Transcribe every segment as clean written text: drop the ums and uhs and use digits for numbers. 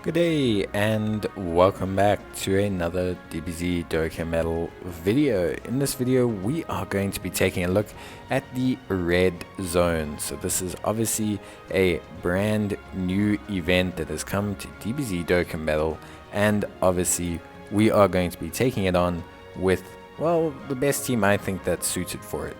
Good day and welcome back to another Dbz Dokkan video. In this video we are going to be taking a look at the red zone. So this is obviously a brand new event that has come to Dbz Dokkan, and obviously we are going to be taking it on with, well, the best team I think that's suited for it.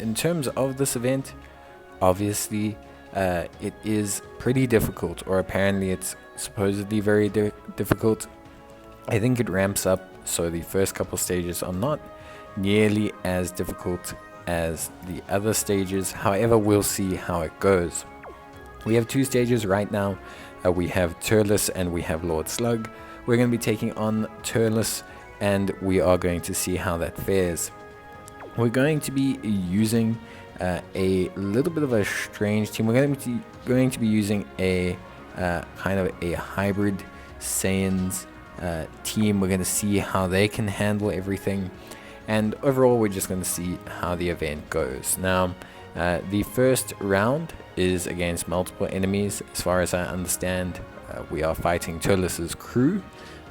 In terms of this event, obviously it is pretty difficult, or apparently it's supposedly very difficult. I think it ramps up, so the first couple stages are not nearly as difficult as the other stages. However, we'll see how it goes. We have two stages right now. We have Turles and we have Lord Slug. We're going to be taking on Turles, and we are going to see how that fares. We're going to be using a little bit of a strange team. We're going to be using a kind of a hybrid Saiyans team. We're going to see how they can handle everything, and overall we're just going to see how the event goes. Now the first round is against multiple enemies. As far as I understand, we are fighting Turles' crew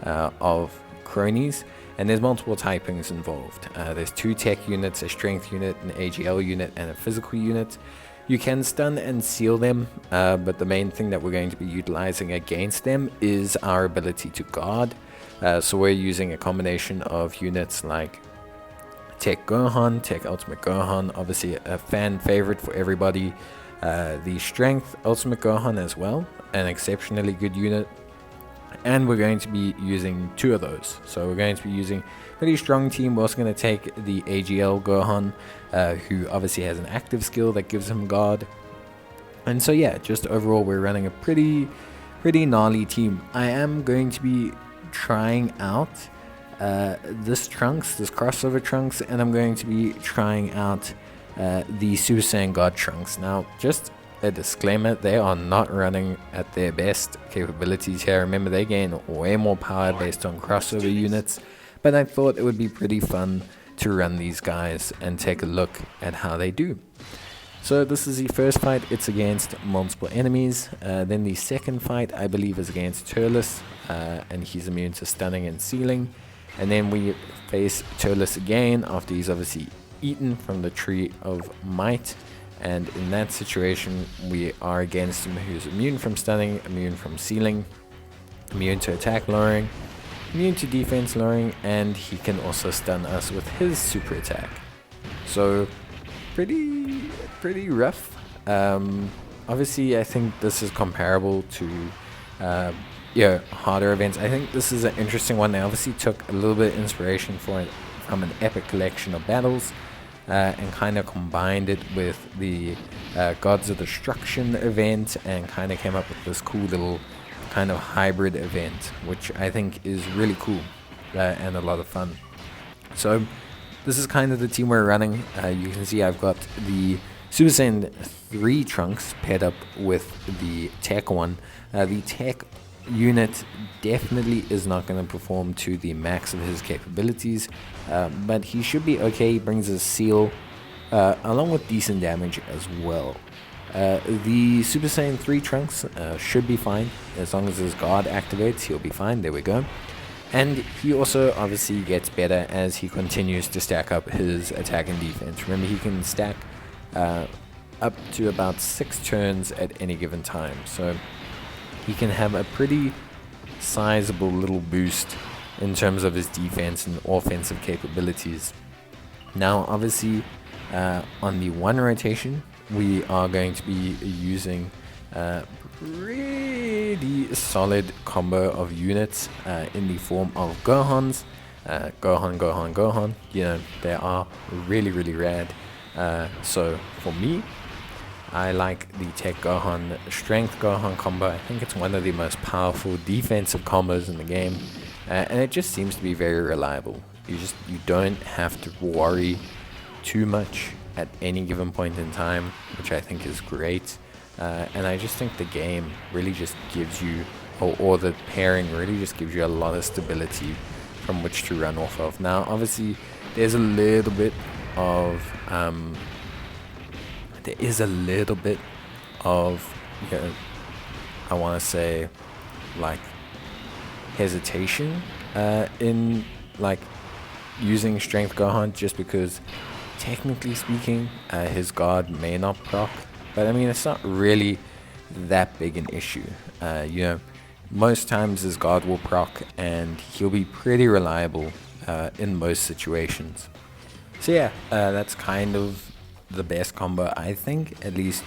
of cronies, and there's multiple typings involved. There's two tech units, a strength unit, an AGL unit, and a physical unit. You can stun and seal them, but the main thing that we're going to be utilizing against them is our ability to guard. So we're using a combination of units like Tech Gohan, Tech Ultimate Gohan, obviously a fan favorite for everybody. The Strength Ultimate Gohan as well, an exceptionally good unit. And we're going to be using two of those. So we're going to be using a pretty strong team. We're also going to take the AGL Gohan, who obviously has an active skill that gives him guard. And so yeah, just overall we're running a pretty gnarly team. I am going to be trying out this crossover Trunks, and I'm going to be trying out the Super Saiyan God Trunks. Now, just a disclaimer, they are not running at their best capabilities here. Remember, they gain way more power based on crossover units, but I thought it would be pretty fun to run these guys and take a look at how they do. So this is the first fight. It's against multiple enemies. Then the second fight, I believe, is against Turles, and he's immune to stunning and sealing. And then we face Turles again after he's obviously eaten from the Tree of Might. And in that situation, we are against him, who's immune from stunning, immune from sealing, immune to attack lowering, immune to defense lowering, and he can also stun us with his super attack. So pretty rough. Obviously, I think this is comparable to harder events. I think this is an interesting one. They obviously took a little bit of inspiration from an epic collection of battles. And kind of combined it with the Gods of Destruction event, and kind of came up with this cool little kind of hybrid event, which I think is really cool and a lot of fun. So this is kind of the team we're running. You can see I've got the Super Saiyan 3 Trunks paired up with the Tech one. The Tech unit definitely is not going to perform to the max of his capabilities, but he should be okay. He brings a seal along with decent damage as well. The Super Saiyan 3 Trunks should be fine. As long as his guard activates, he'll be fine. There we go. And he also obviously gets better as he continues to stack up his attack and defense. Remember, he can stack up to about 6 turns at any given time, so he can have a pretty sizable little boost in terms of his defense and offensive capabilities. Now, obviously, on the one rotation, we are going to be using a pretty solid combo of units in the form of Gohans. Gohan. You know, they are really rad. So for me, I like the Tech Gohan Strength Gohan combo. I think it's one of the most powerful defensive combos in the game, and it just seems to be very reliable. You don't have to worry too much at any given point in time, which I think is great. And I just think the game really just gives you, or the pairing really just gives you a lot of stability from which to run off of. Now, obviously, there's a little bit of I want to say, like, hesitation in like using Strength Gohan, just because technically speaking his guard may not proc, but I mean it's not really that big an issue. You know, most times his guard will proc and he'll be pretty reliable in most situations. So yeah, that's kind of the best combo, I think, at least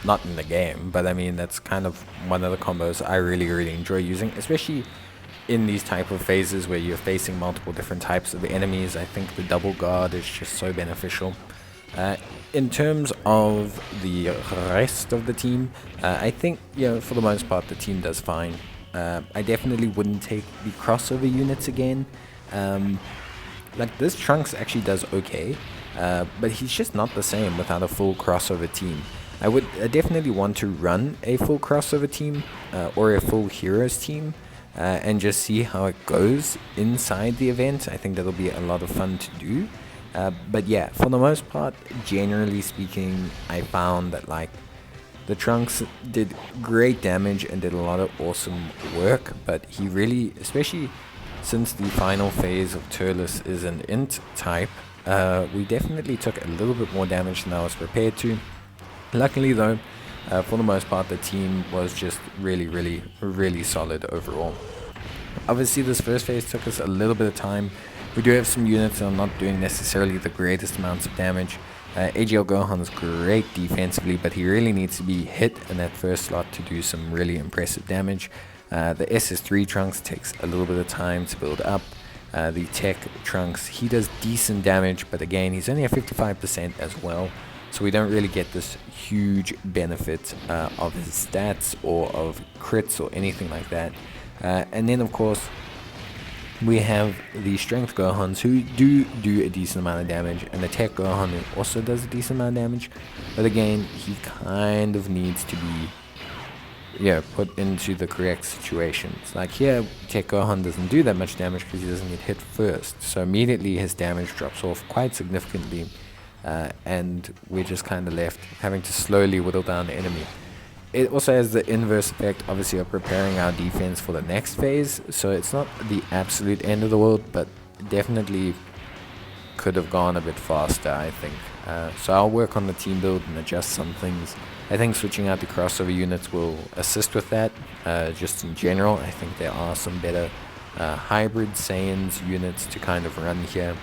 not in the game, but I mean that's kind of one of the combos I really enjoy using, especially in these type of phases where you're facing multiple different types of enemies. I think the double guard is just so beneficial. In terms of the rest of the team, I think, you know, for the most part the team does fine. I definitely wouldn't take the crossover units again. Like this Trunks actually does okay, but he's just not the same without a full crossover team. I would definitely want to run a full crossover team or a full heroes team and just see how it goes inside the event. I think that'll be a lot of fun to do. But yeah, for the most part, generally speaking, I found that like the Trunks did great damage and did a lot of awesome work, but he really, especially since the final phase of Turles is an int type, we definitely took a little bit more damage than I was prepared to. Luckily though, for the most part the team was just really solid overall. Obviously this first phase took us a little bit of time. We do have some units that are not doing necessarily the greatest amounts of damage. AGL Gohan is great defensively, but he really needs to be hit in that first slot to do some really impressive damage. The SS3 Trunks takes a little bit of time to build up. The Tech Trunks, he does decent damage, but again he's only at 55% as well, so we don't really get this huge benefit of his stats or of crits or anything like that. And then of course we have the Strength Gohans who do a decent amount of damage, and the Tech Gohan who also does a decent amount of damage, but again he kind of needs to be, yeah, put into the correct situations. Like here, Tech Gohan doesn't do that much damage because he doesn't get hit first, so immediately his damage drops off quite significantly, and we're just kind of left having to slowly whittle down the enemy. It also has the inverse effect, obviously, of preparing our defense for the next phase, so it's not the absolute end of the world, but definitely could have gone a bit faster, I think. So I'll work on the team build and adjust some things. I think switching out the crossover units will assist with that. Just in general, I think there are some better hybrid Saiyans units to kind of run here,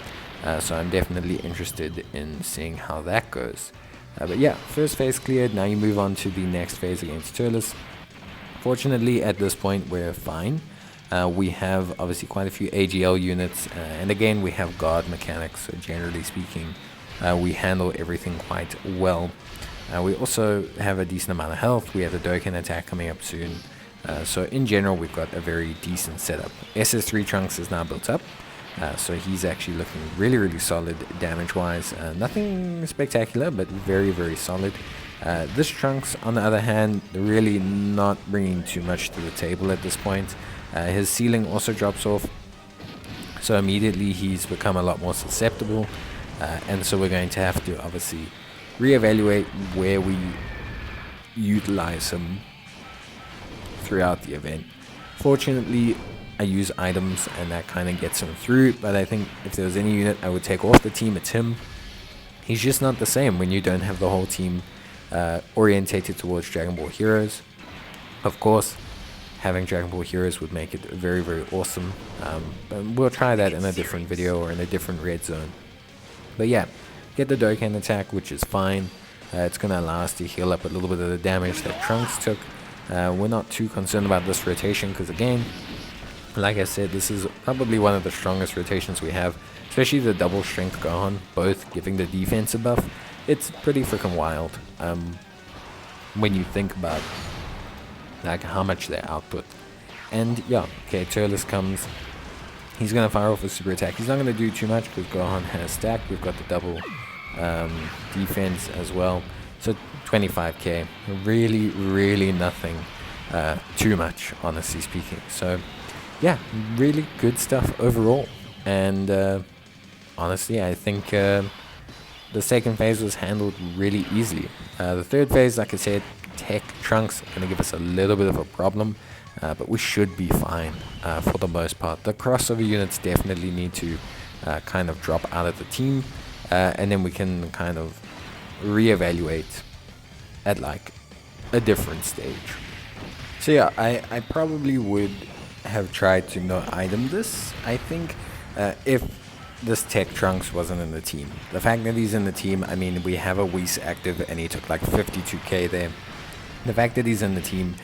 so I'm definitely interested in seeing how that goes. But yeah, first phase cleared. Now you move on to the next phase against Turles. Fortunately, at this point, we're fine. We have obviously quite a few AGL units, and again, we have guard mechanics, so generally speaking, we handle everything quite well. We also have a decent amount of health. We have the Dokkan attack coming up soon. So in general, we've got a very decent setup. SS3 Trunks is now built up. So he's actually looking really solid damage-wise. Nothing spectacular, but very solid. This Trunks, on the other hand, really not bringing too much to the table at this point. His ceiling also drops off, so immediately he's become a lot more susceptible. And so we're going to have to obviously reevaluate where we utilize him throughout the event. Fortunately, I use items and that kind of gets him through, but I think if there was any unit I would take off the team, it's him. He's just not the same when you don't have the whole team orientated towards Dragon Ball Heroes. Of course, having Dragon Ball Heroes would make it very awesome, but we'll try that in a different video or in a different red zone. But yeah, get the Dokkan attack, which is fine. It's going to allow us to heal up a little bit of the damage that Trunks took. We're not too concerned about this rotation because, again, like I said, this is probably one of the strongest rotations we have, especially the double Strength Gohan, both giving the defense a buff. It's pretty freaking wild when you think about like how much they output. And yeah, okay, Turles comes. He's going to fire off a super attack. He's not going to do too much because Gohan has stacked. We've got the double defense as well. So 25k, really nothing too much, honestly speaking. So yeah, really good stuff overall. And honestly, I think the second phase was handled really easily. The third phase, like I said, Tech Trunks are going to give us a little bit of a problem. but we should be fine for the most part. The crossover units definitely need to kind of drop out of the team, and then we can kind of reevaluate at like a different stage. So yeah, I probably would have tried to no item this, I think, if this Tech Trunks wasn't in the team. The fact that he's in the team, I mean, we have a Whis active and he took like 52k there. The fact that he's in the team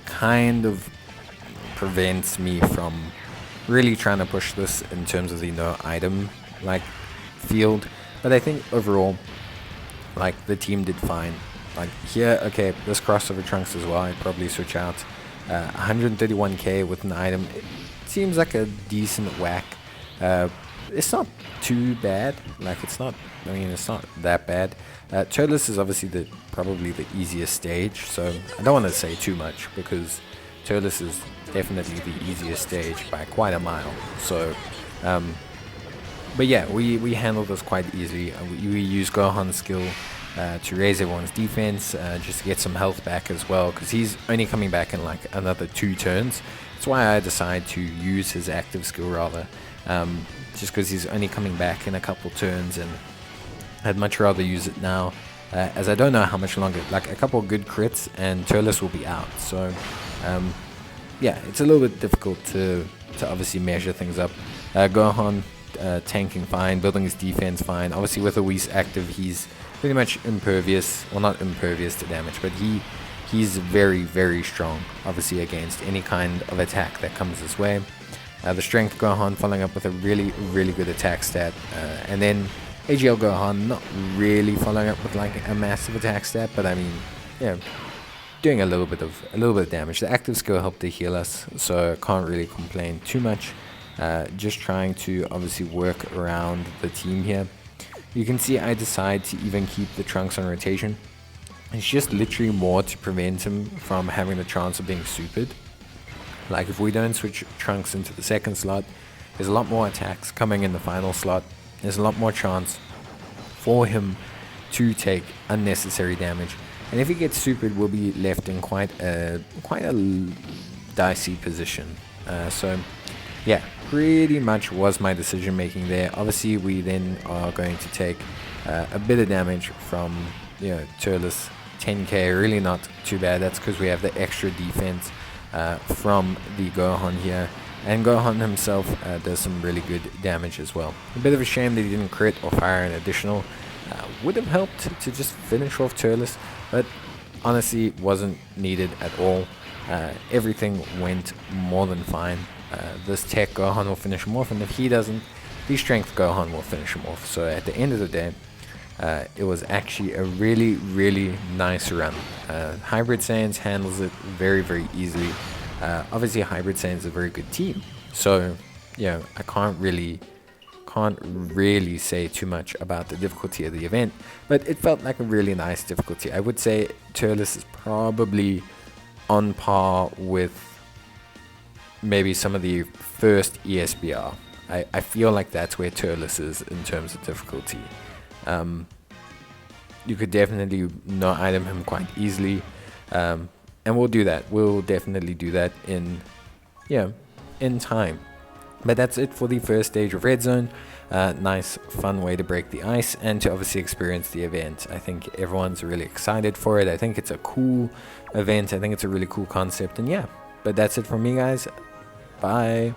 kind of prevents me from really trying to push this in terms of the no item like field. But I think overall, like, the team did fine. Like here, okay, this crossover Trunks as well, I'd probably switch out. 131k with an item, it seems like a decent whack. It's not too bad, like it's not that bad. Turles is obviously probably the easiest stage, so I don't want to say too much because Turles is definitely the easiest stage by quite a mile. So but yeah, we handled this quite easily. We use Gohan's skill to raise everyone's defense, just to get some health back as well, because he's only coming back in like another 2 turns. That's why I decided to use his active skill rather, just because he's only coming back in a couple turns, and I'd much rather use it now, as I don't know how much longer. Like a couple of good crits and Turles will be out. So yeah, it's a little bit difficult to obviously measure things up. Gohan tanking fine, building his defense fine. Obviously with a Whis active, he's pretty much impervious, well, not impervious to damage, but he's very, very strong, obviously, against any kind of attack that comes his way. The strength Gohan following up with a really, really good attack stat, and then AGL Gohan not really following up with like a massive attack stat, but I mean, yeah, doing a little bit of damage. The active skill helped to heal us, so can't really complain too much. Just trying to obviously work around the team here. You can see I decide to even keep the Trunks on rotation. It's just literally more to prevent him from having the chance of being supered. Like if we don't switch Trunks into the second slot, there's a lot more attacks coming in the final slot. There's a lot more chance for him to take unnecessary damage. And if he gets supered, we'll be left in quite a dicey position. So yeah, pretty much was my decision making there. Obviously we then are going to take a bit of damage from, you know, Turles. 10k, really not too bad. That's because we have the extra defense from the Gohan here, and Gohan himself does some really good damage as well. A bit of a shame that he didn't crit or fire an additional. Would have helped to just finish off Turles, but honestly wasn't needed at all. Everything went more than fine. This tech Gohan will finish him off, and if he doesn't, the strength Gohan will finish him off. So at the end of the day, it was actually a really, really nice run. Hybrid Saiyans handles it very, very easily. Obviously Hybrid Saiyans is a very good team, so yeah, I can't really say too much about the difficulty of the event, but it felt like a really nice difficulty. I would say Turles is probably on par with maybe some of the first ESBR. I feel like that's where Turles is in terms of difficulty. You could definitely no item him quite easily, and we'll do that. We'll definitely do that in time. But that's it for the first stage of Red Zone. Nice, fun way to break the ice and to obviously experience the event. I think everyone's really excited for it. I think it's a cool event. I think it's a really cool concept. And yeah, but that's it from me, guys. Bye.